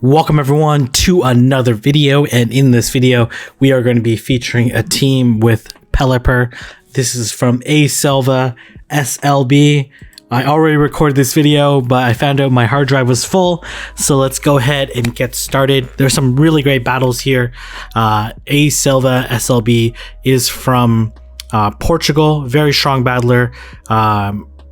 Welcome everyone to another video, and in this video we are going to be featuring a team with Pelipper. This is from A Selva SLB. I already recorded this video, but I found out my hard drive was full, so let's go ahead and get started. There's some really great battles here. A Selva SLB is from Portugal, very strong battler.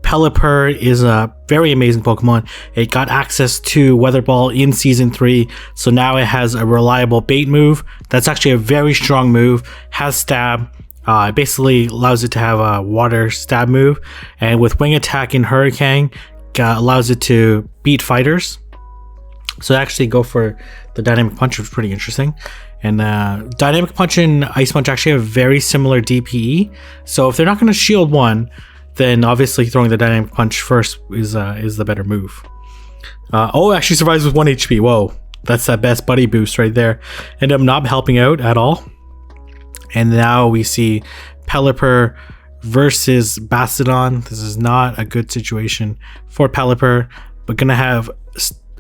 Pelipper is a very amazing Pokemon. It got access to Weather Ball in Season 3, so now it has a reliable bait move. That's actually a very strong move, has stab. It basically allows it to have a water stab move, and with Wing Attack and Hurricane, allows it to beat fighters. So actually go for the Dynamic Punch, which is pretty interesting. And Dynamic Punch and Ice Punch actually have very similar DPE, so if they're not going to shield one, then obviously throwing the Dynamic Punch first is the better move. Oh, actually survives with 1 HP. Whoa, that's that best buddy boost right there. Ended up not helping out at all. And now we see Pelipper versus Bastiodon. This is not a good situation for Pelipper, but gonna have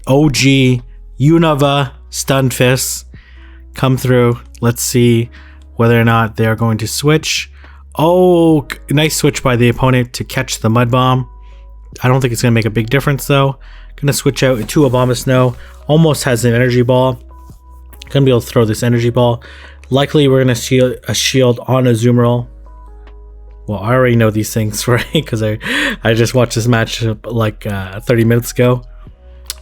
OG Unova Stunfisk come through. Let's see whether or not they're going to switch. Oh, nice switch by the opponent to catch the Mud Bomb. I don't think it's going to make a big difference though. Gonna switch out to Abomasnow. Almost has an energy ball. Gonna be able to throw this energy ball. Likely we're going to shield a shield on Azumarill. Well, I already know these things, right? Because I just watched this match like 30 minutes ago.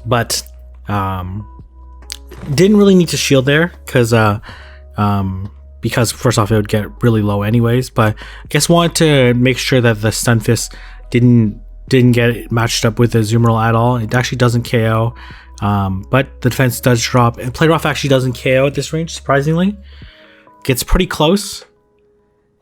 But didn't really need to shield there because first off it would get really low anyways, but I guess wanted to make sure that the Stunfisk didn't get matched up with the Azumarill at all. It actually doesn't KO, but the defense does drop, and Play Rough actually doesn't KO at this range, surprisingly. Gets pretty close,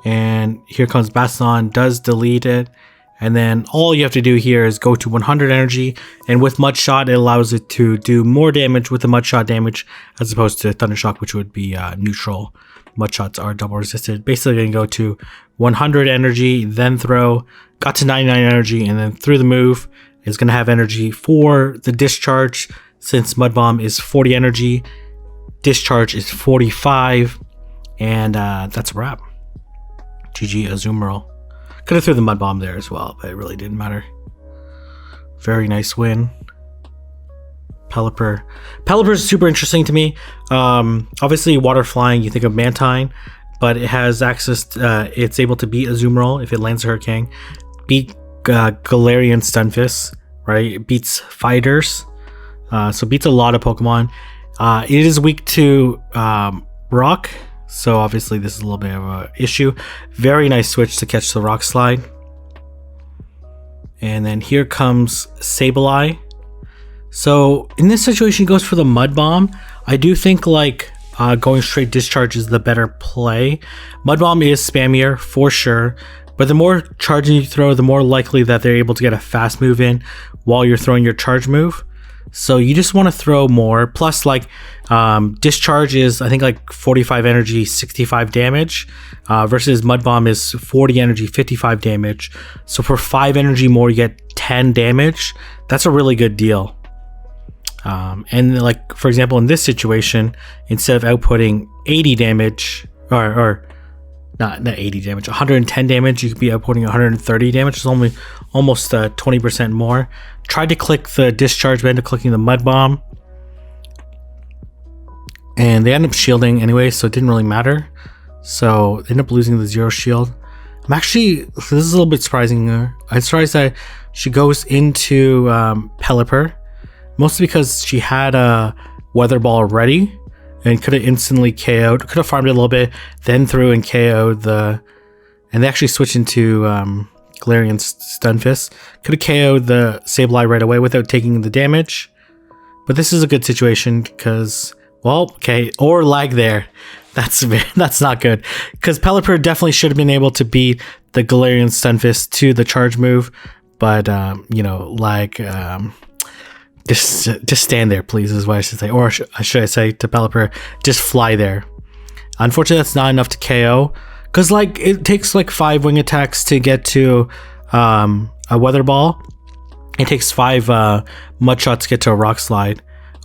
and here comes Bastiodon, does delete it, and then all you have to do here is go to 100 energy, and with Mud Shot it allows it to do more damage with the Mud Shot damage as opposed to Thunder Shock, which would be neutral. Mud Shots are double resisted. Basically going to go to 100 energy, then throw, got to 99 energy, and then through the move is going to have energy for the discharge. Since Mud Bomb is 40 energy, discharge is 45, and that's a wrap. GG Azumarill. Could have threw the Mud Bomb there as well, but it really didn't matter. Very nice win. Pelipper is super interesting to me. Obviously water flying, you think of Mantine, but it has access to, it's able to beat Azumarill if it lands a Hurricane, beat Galarian Stunfisk, right? It beats fighters, so beats a lot of Pokemon. It is weak to rock, so obviously this is a little bit of an issue. Very nice switch to catch the Rock Slide. And then here comes Sableye. So in this situation, he goes for the Mud Bomb. I do think like going straight discharge is the better play. Mud Bomb is spammier for sure, but the more charging you throw, the more likely that they're able to get a fast move in while you're throwing your charge move. So you just want to throw more. Plus, like discharge is I think like 45 energy, 65 damage, versus Mud Bomb is 40 energy, 55 damage. So for 5 energy more, you get 10 damage. That's a really good deal. And like for example in this situation, instead of outputting 80 damage or not 80 damage, 110 damage, you could be outputting 130 damage. It's only almost 20% more. Tried to click the discharge, but ended up clicking the Mud Bomb, and they ended up shielding anyway, so it didn't really matter. So they ended up losing the 0 shield. This is a little bit surprising. I'm surprised that she goes into Pelipper, mostly because she had a Weather Ball ready and could have instantly KO'd, could have farmed it a little bit, then threw and KO'd and they actually switched into Galarian Stunfisk. Could have KO'd the Sableye right away without taking the damage. But this is a good situation because, well, okay, or lag there. That's not good, because Pelipper definitely should have been able to beat the Galarian Stunfisk to the charge move, but you know, like just stand there, please, is what I should say. Or should I say to Pelipper, just fly there. Unfortunately, that's not enough to KO, because like it takes like 5 wing attacks to get to a Weather Ball. It takes 5 Mud Shots to get to a Rock Slide.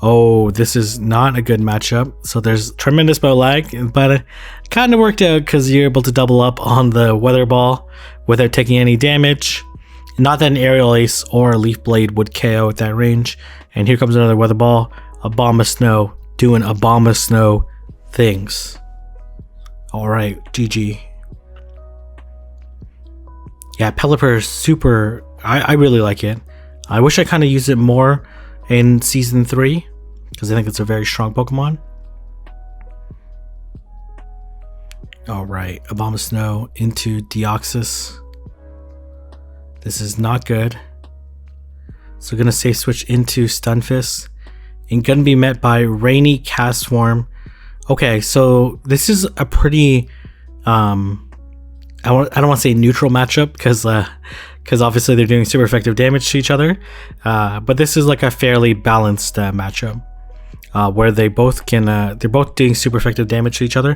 Oh, this is not a good matchup. So there's tremendous bow lag, but it kind of worked out because you're able to double up on the weather ball without taking any damage. Not that an aerial ace or a leaf blade would KO at that range. And here comes another weather ball, a bomb of snow, doing a bomb of snow things. All right, GG. Yeah, Pelipper is super. I really like it. I wish I kind of used it more in Season 3 because I think it's a very strong Pokemon. All right, a bomb of snow into Deoxys. This is not good. So gonna safe switch into Stunfisk and gonna be met by Rainy Castform. Okay, so this is a pretty I don't want to say neutral matchup because obviously they're doing super effective damage to each other, but this is like a fairly balanced matchup where they both can they're both doing super effective damage to each other.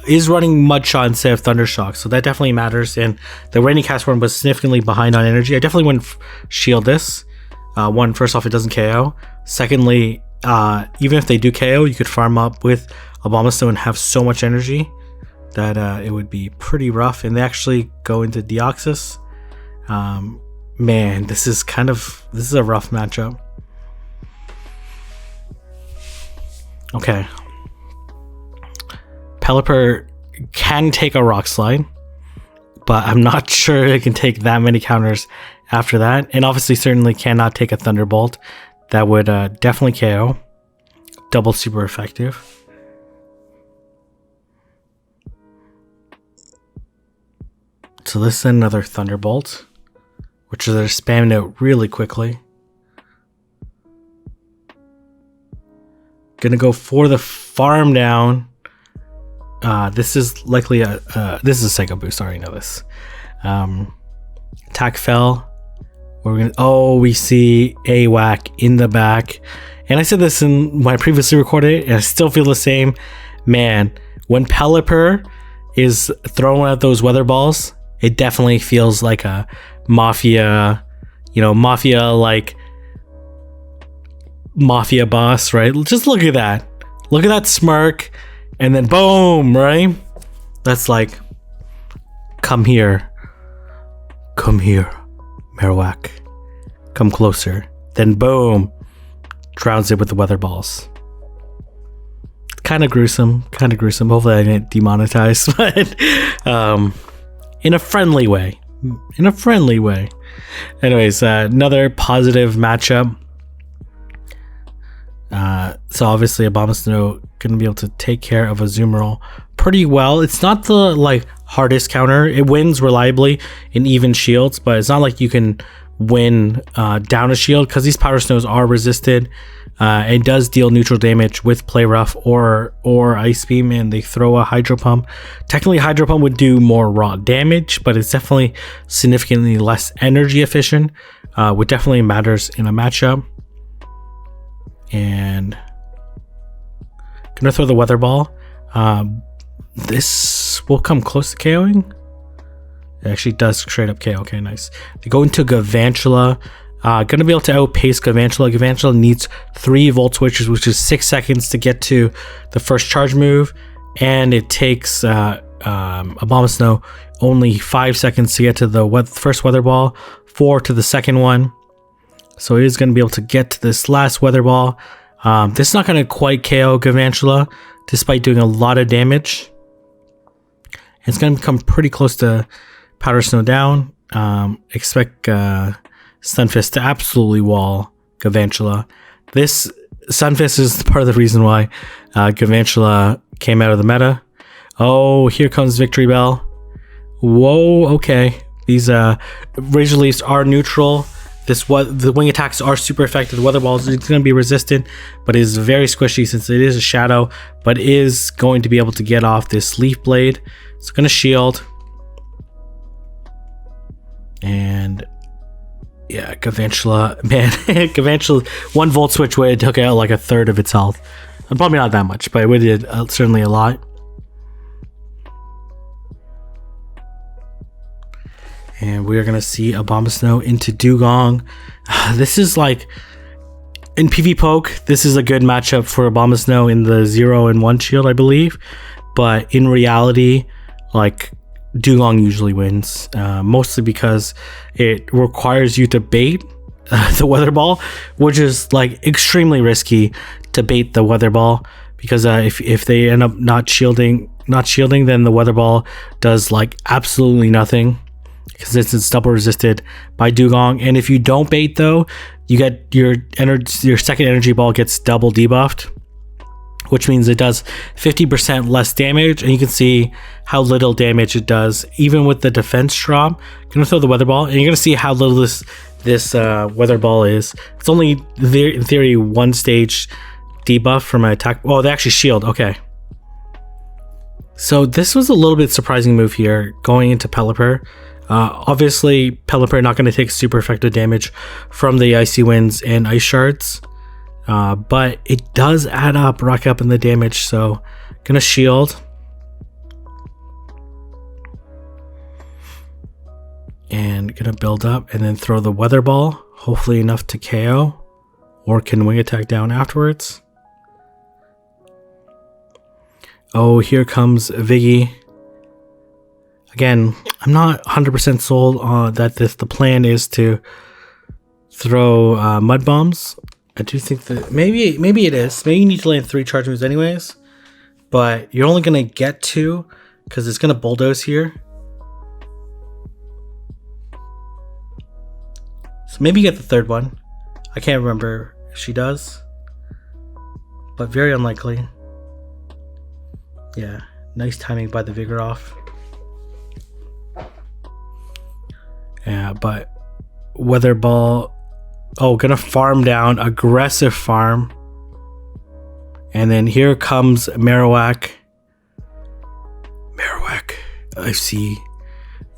Is running Mudshot instead of Thundershock, so that definitely matters. And the Rainy Castform was significantly behind on energy. I definitely wouldn't shield this. One, first off, it doesn't KO. Secondly, even if they do KO, you could farm up with a Bomb of Snow and have so much energy that it would be pretty rough. And they actually go into Deoxys. Man, this is a rough matchup. Okay. Pelipper can take a Rock Slide, but I'm not sure it can take that many counters after that. And obviously certainly cannot take a Thunderbolt. That would definitely KO. Double super effective. So this is another Thunderbolt, which they're spamming out really quickly. Gonna go for the farm down. This is likely this is a Psycho Boost. I already know this. Attack fell. We see a whack in the back. And I said this in when I previously recorded, and I still feel the same. Man, when Pelipper is throwing out those weather balls, it definitely feels like a mafia boss, right? Just look at that. Look at that smirk, and then boom, right? That's like, come here, Marowak, come closer. Then boom, drowns it with the weather balls. Kind of gruesome. Hopefully I didn't demonetize, but in a friendly way. Anyways, another positive matchup. So obviously a Bomb of Snow gonna be able to take care of a Azumarill pretty well. It's not the hardest counter. It wins reliably in even shields, but it's not like you can win down a shield because these Powder Snows are resisted. It does deal neutral damage with Play Rough or Ice Beam, and they throw a Hydro Pump. Technically, Hydro Pump would do more raw damage, but it's definitely significantly less energy efficient, which definitely matters in a matchup. And gonna throw the Weather Ball. This will come close to KOing. It actually does straight up KO. Okay, nice. They go into Galvantula. Gonna be able to outpace Galvantula. Galvantula needs 3 Volt Switches, which is 6 seconds to get to the first charge move, and it takes a Bomb of Snow only 5 seconds to get to the first Weather Ball, 4 to the second one. So he is going to be able to get to this last Weather Ball. This is not going to quite KO Galvantula, despite doing a lot of damage. It's going to become pretty close to Powder Snow down. Expect Stunfisk to absolutely wall Galvantula. This Stunfisk is part of the reason why Galvantula came out of the meta. Oh, here comes Victory Bell. Whoa, okay. These Razor Leafs are neutral. The wing attacks are super effective. The Weather Ball is going to be resistant, but it is very squishy since it is a shadow, but is going to be able to get off this Leaf Blade. It's going to shield. And yeah, Galvantula, man, Galvantula, 1 Volt Switch would have took out like a third of its health. Probably not that much, but it would have certainly a lot. And we are going to see a Bomb of Snow into Dugong. This is like, In PvPoke, this is a good matchup for Abomasnow in the 0 and 1 shield, I believe. But in reality, like, Dugong usually wins, mostly because it requires you to bait the Weather Ball, which is like extremely risky to bait the Weather Ball, because if they end up not shielding, then the Weather Ball does like absolutely nothing, because it's double resisted by Dugong. And if you don't bait though, you get your second energy ball gets double debuffed, which means it does 50% less damage, and you can see how little damage it does even with the defense drop. I'm gonna throw the Weather Ball, and you're gonna see how little this Weather Ball is. It's only in theory one stage debuff from an attack. Oh, they actually shield. Okay, so this was a little bit surprising move here going into Pelipper. Obviously Pelipper not going to take super effective damage from the Icy Winds and Ice Shards, but it does add up, rack up in the damage. So gonna shield and gonna build up and then throw the Weather Ball, hopefully enough to KO, or can wing attack down afterwards. Oh, here comes Viggy. Again, I'm not 100% sold on that the plan is to throw Mud Bombs. I do think that maybe it is. Maybe you need to land 3 charge moves anyways, but you're only going to get 2 because it's going to bulldoze here. So maybe you get the 3rd one. I can't remember if she does, but very unlikely. Yeah, nice timing by the Vigoroth. Yeah, but Weather Ball, oh, gonna farm down, aggressive farm. And then here comes Marowak. Marowak, I see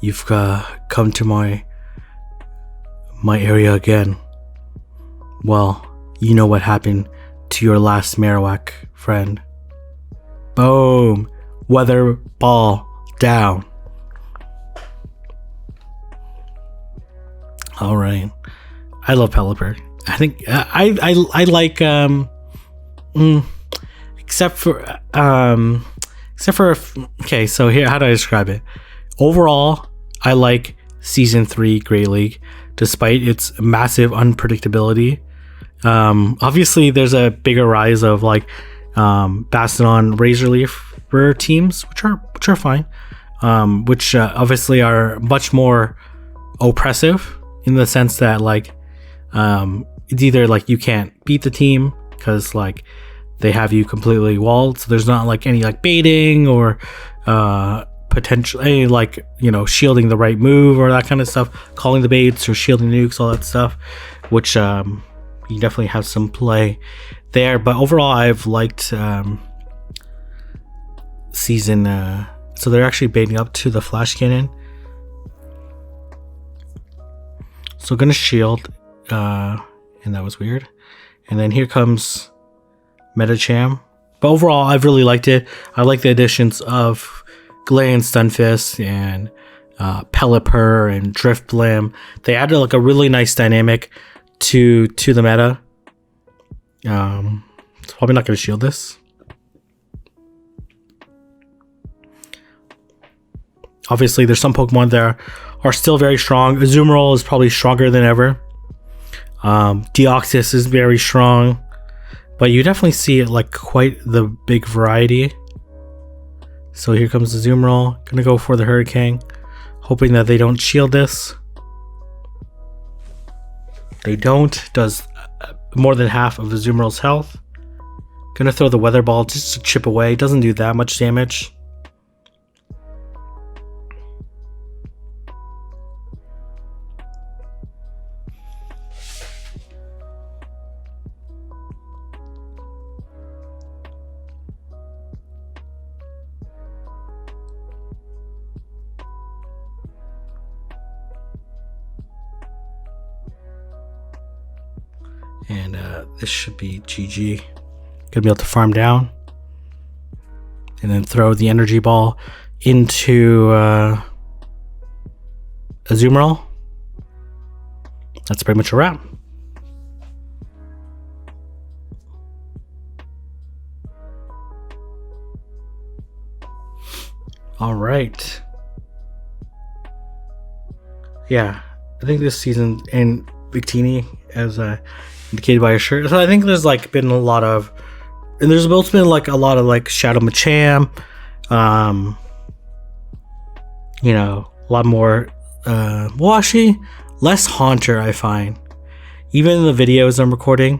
you've come to my area again. Well, you know what happened to your last Marowak friend. Boom, Weather Ball down. All right, I love Pelipper. I think I like except for okay. So here, how do I describe it? Overall, I like Season 3 Great League, despite its massive unpredictability. Obviously, there's a bigger rise of like Bastion, Razor Leaf teams, which are fine, which obviously are much more oppressive. In the sense that like it's either like you can't beat the team because like they have you completely walled, so there's not like any like baiting or potentially like, you know, shielding the right move or that kind of stuff, calling the baits or shielding nukes, all that stuff, which you definitely have some play there. But overall, I've liked season. So they're actually baiting up to the flash cannon. So gonna shield, and that was weird. And then here comes Metacham. But overall, I've really liked it. I like the additions of Gland, Stunfisk, and Pelipper and Driftblim. They added like a really nice dynamic to the meta. It's probably not gonna shield this. Obviously, there's some Pokemon that are still very strong. Azumarill is probably stronger than ever. Deoxys is very strong, but you definitely see it like quite the big variety. So here comes the Azumarill. Gonna go for the Hurricane, hoping that they don't shield this. They don't. Does more than half of the Azumarill's health. Gonna throw the Weather Ball just to chip away. Doesn't do that much damage. And this should be GG. Gonna be able to farm down and then throw the energy ball into Azumarill. That's pretty much a wrap. All right. Yeah, I think this season in Victini, as indicated by your shirt. So I think there's like been a lot of, and there's also been like a lot of like Shadow Machamp, you know, a lot more. Well, actually, less Haunter. I find, even in the videos I'm recording.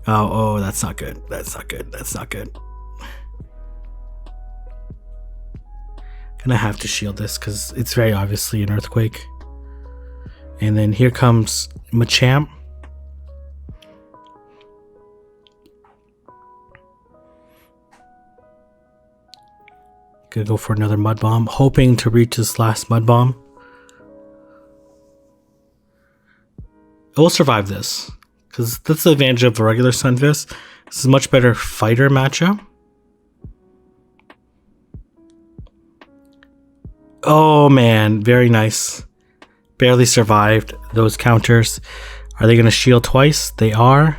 Oh, that's not good. That's not good. That's not good. Gonna have to shield this because it's very obviously an earthquake. And then here comes Machamp. Gonna go for another Mud Bomb, hoping to reach this last Mud Bomb. It will survive this, because that's the advantage of a regular Sunfist. This is a much better fighter matchup. Oh man, very nice. Barely survived those counters. Are they going to shield twice? They are.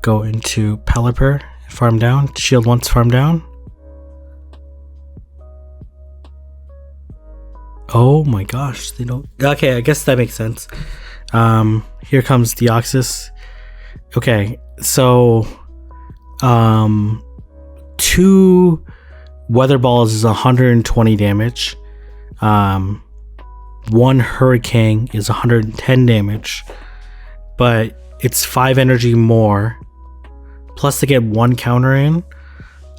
Go into Pelipper, farm down. Shield once, farm down. Oh my gosh, they don't. Okay, I guess that makes sense. Here comes Deoxys. Okay, so 2 Weather Balls is 120 damage. 1 Hurricane is 110 damage, but it's 5 energy more. Plus to get 1 counter in.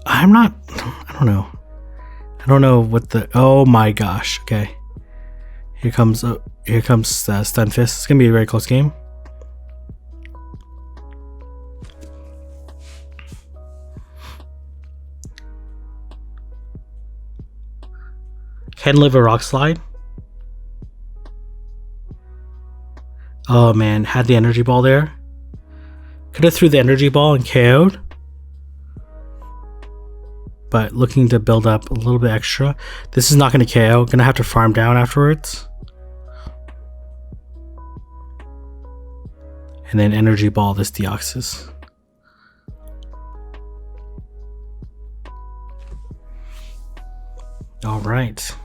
I don't know. I don't know what the. Oh my gosh. Okay. Here comes Stunfist. It's gonna be a very close game. Can live a Rock Slide. Oh man, had the energy ball there. Could have threw the energy ball and KO'd. But looking to build up a little bit extra. This is not going to KO. Going to have to farm down afterwards. And then energy ball this Deoxys. All right.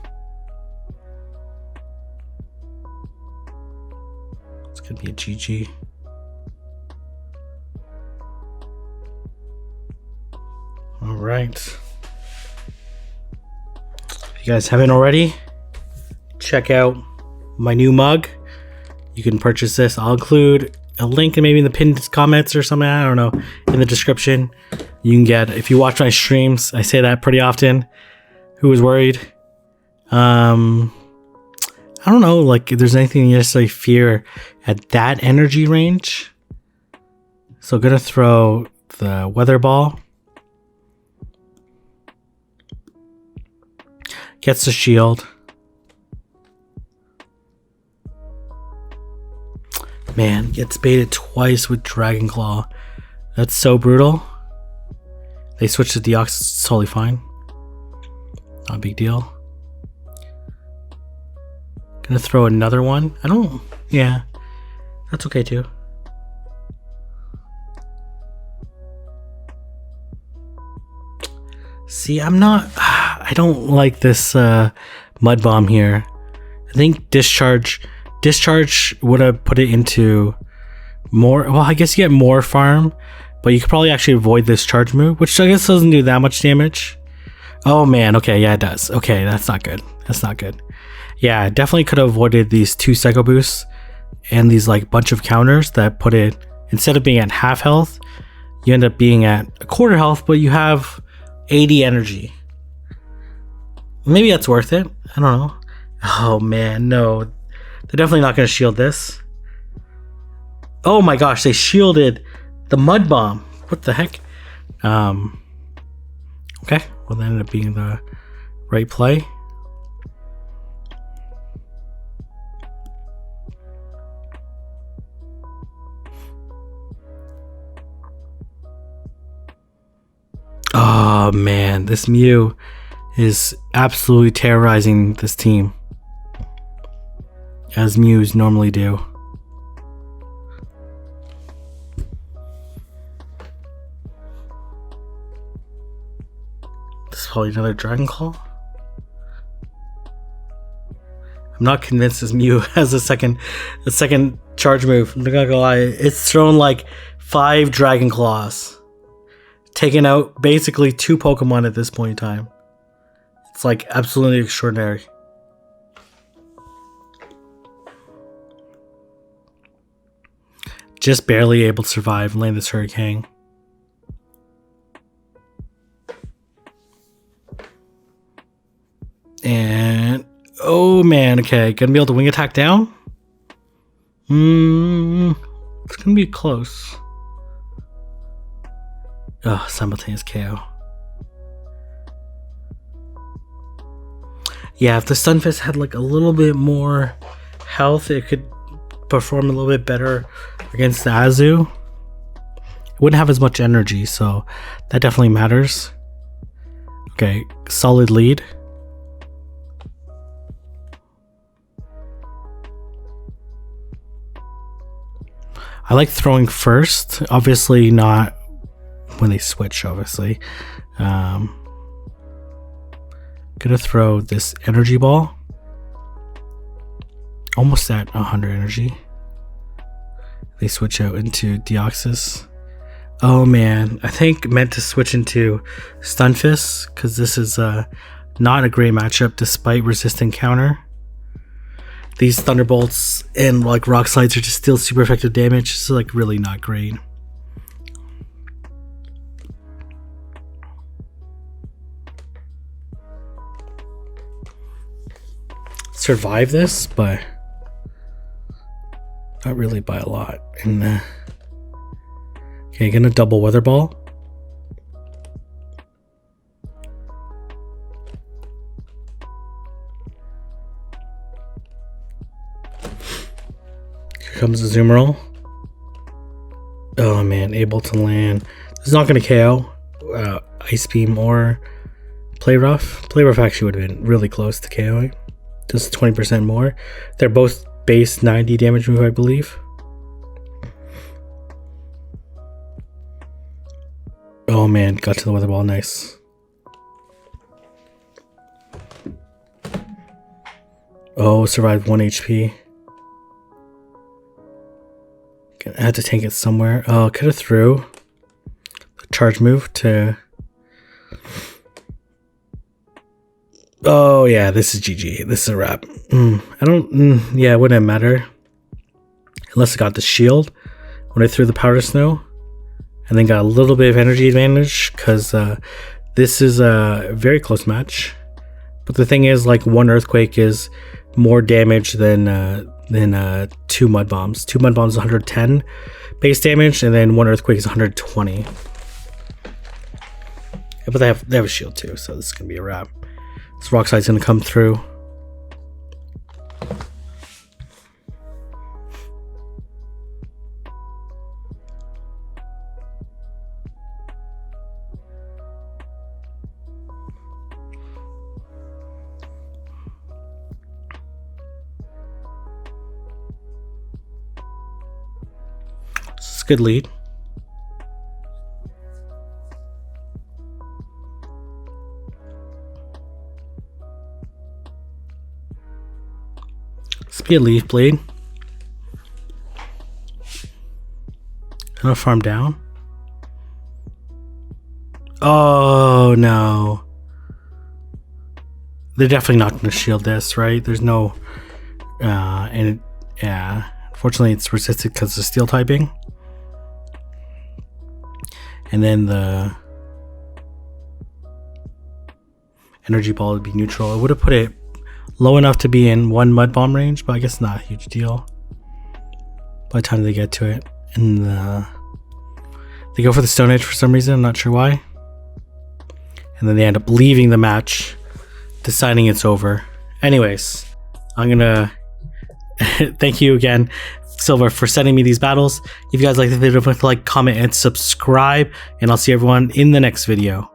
It's going to be a GG. All right. If you guys haven't already, check out my new mug. You can purchase this. I'll include a link maybe in the pinned comments or something. I don't know, in the description. You can get, if you watch my streams, I say that pretty often. Who was worried? I don't know, like if there's anything you necessarily fear at that energy range. So gonna throw the Weather Ball. Gets the shield. Man, gets baited twice with Dragon Claw. That's so brutal. They switched to Deoxys, it's totally fine. Not a big deal. Gonna throw another one. Yeah, that's okay too. See, I don't like this Mud Bomb here. I think Discharge would have put it into more. Well, I guess you get more farm, but you could probably actually avoid this charge move, which I guess doesn't do that much damage. Oh man, okay, yeah, it does. Okay, that's not good. That's not good. Yeah, definitely could have avoided these 2 Psycho Boosts and these like bunch of counters that put it, instead of being at half health, you end up being at a quarter health, but you have 80 energy. Maybe that's worth it. I don't know. Oh man, no. They're definitely not going to shield this. Oh my gosh, they shielded the Mud Bomb. What the heck? Okay, well that ended up being the right play. Oh man, this Mew is absolutely terrorizing this team, as Mews normally do. This is probably another Dragon Claw. I'm not convinced this Mew has a second charge move. I'm not gonna lie. It's thrown like 5 Dragon Claws, taking out basically 2 Pokemon at this point in time. It's like absolutely extraordinary. Just barely able to survive and land this Hurricane. And oh man, okay, gonna be able to wing attack down? It's gonna be close. Oh, simultaneous KO. Yeah, if the Stunfisk had like a little bit more health, it could perform a little bit better against the Azu. It wouldn't have as much energy, so that definitely matters. Okay, solid lead. I like throwing first, obviously not when they switch, obviously. Gonna throw this energy ball. Almost at 100 energy. They switch out into Deoxys. Oh man, I think meant to switch into Stunfisk because this is not a great matchup despite resistant counter. These Thunderbolts and like Rock Slides are just still super effective damage. It's like really not great. Survive this, but not really by a lot. And okay, gonna double Weather Ball. Here comes the Zoomerl. Oh man, able to land. This is not gonna KO Ice Beam or Play Rough. Play Rough actually would have been really close to KOing. Just 20% more. They're both base 90 damage move, I believe. Oh man, got to the Weather Ball, nice. Oh, survived 1 HP. I had to tank it somewhere. Oh, could have threw the charge move to... Oh yeah, this is GG. This is a wrap. Yeah, it wouldn't matter. Unless I got the shield when I threw the Powder Snow. And then got a little bit of energy advantage because this is a very close match. But the thing is, like, 1 Earthquake is more damage than 2 Mud Bombs. 2 Mud Bombs is 110 base damage, and then 1 Earthquake is 120. Yeah, but they have a shield too, so this is gonna be a wrap. This Rock Side's gonna come through. This is a good lead. Speed Leaf Blade. Gonna farm down. Oh no. They're definitely not gonna shield this, right? There's no yeah. Unfortunately it's resisted because of steel typing. And then the energy ball would be neutral. I would have put it low enough to be in 1 Mud Bomb range, but I guess not a huge deal by the time they get to it. And they go for the Stone Edge for some reason, I'm not sure why. And then they end up leaving the match, deciding it's over. Anyways, I'm gonna thank you again, Silver, for sending me these battles. If you guys like the video, please like, comment, and subscribe, and I'll see everyone in the next video.